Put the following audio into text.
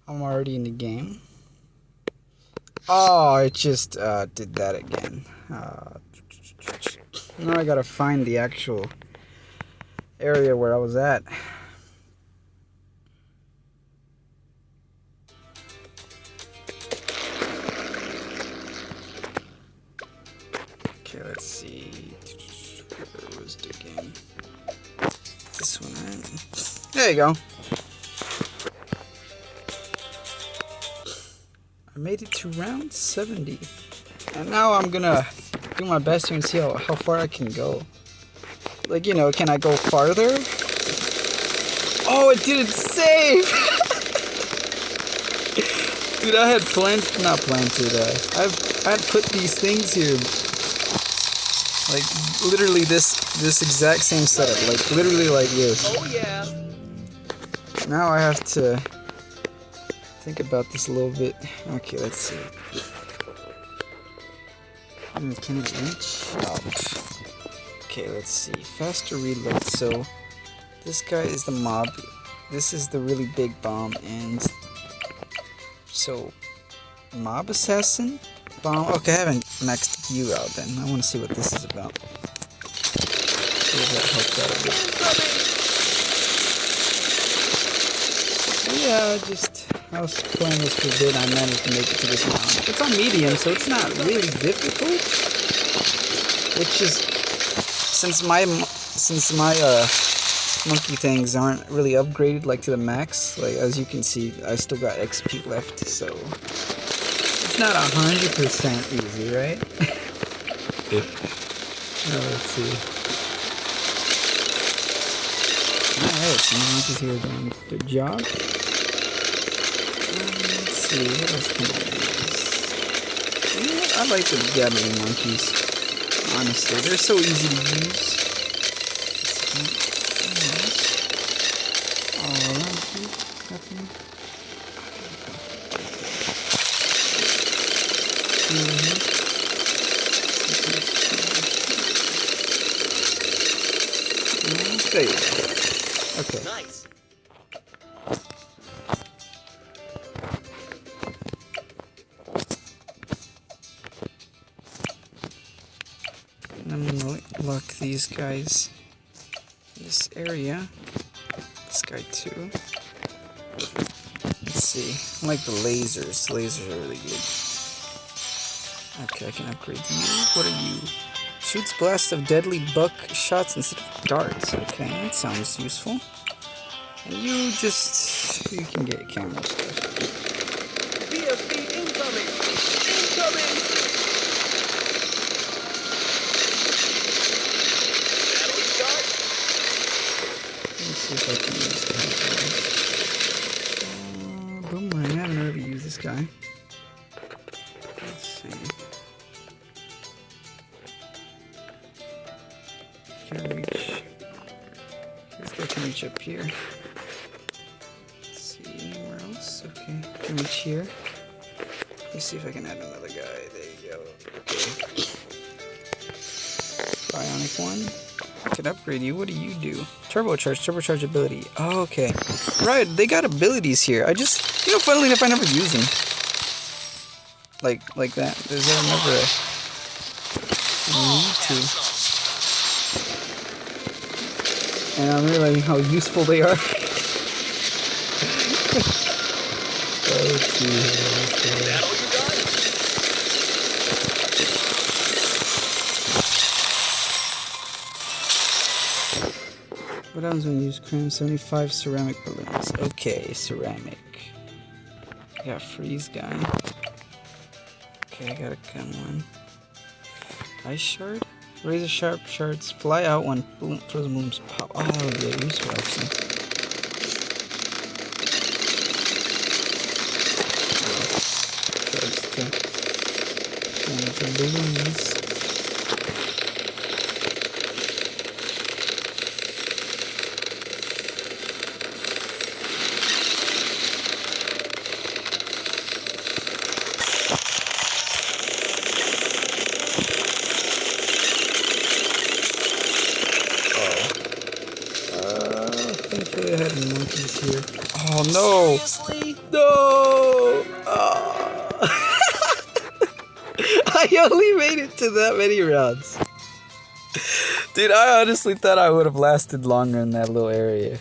I'm already in the game. Oh, it just did that again. Now I gotta find the actual area where I was at. Okay, let's see. Where was the game? This one, right? There you go. I made it to round 70. And now I'm gonna do my best here and see how far I can go. Like, you know, can I go farther? Oh, it didn't save! Dude, I had I had put these things here. Like, literally this exact same setup. Like, literally like this. Oh, yeah. Now I have to think about this a little bit. Okay, let's see. Can it reach out? Okay, let's see. Faster reload. So, this guy is the mob. This is the really big bomb. And so, mob assassin? Bomb. Okay, I haven't maxed you out then. I want to see what this is about. See if that helps out a bit. Yeah, I was playing this for a bit. I managed to make it to this round. It's on medium, so it's not really difficult. Which is, since my monkey things aren't really upgraded like to the max, like as you can see, I still got XP left, so it's not 100% easy, right? Now let's see. Alright, some monkeys here doing their job. Let's see, what else can I use? You know what? I like the gathering monkeys. Honestly, they're so easy to use. There you go. Okay. Nice. I'm gonna lock these guys in this area. This guy too. Let's see. I like the lasers. The lasers are really good. Okay, I can upgrade you. What are you? Shoots blasts of deadly buck shots instead of darts. Okay, that sounds useful. And you can get camera stuff. BSB incoming! Incoming! Battle start! Let's see if I can use that. Boomerang, I haven't already used this guy. Let's see. Can reach. This guy can reach up here. Let's see, anywhere else? Okay, can reach here. Let's see if I can add another guy. There you go. Okay. Bionic one. I can upgrade you. What do you do? Turbocharge ability. Oh, okay. Right, they got abilities here. I just, funnily enough, I never use them. Like that. There's never a need to. And I'm realizing how useful they are. Let's see. What happens when you use cram? 75 ceramic balloons. Okay, ceramic. I got freeze guy. Okay, I got a gun one. Ice shard? Razor sharp shards fly out when frozen balloons pop. Oh, that would be useful actually. Shards to balloons. Thankfully I had monkeys here. Oh no! Seriously? No! I only made it to that many rounds. Dude, I honestly thought I would have lasted longer in that little area.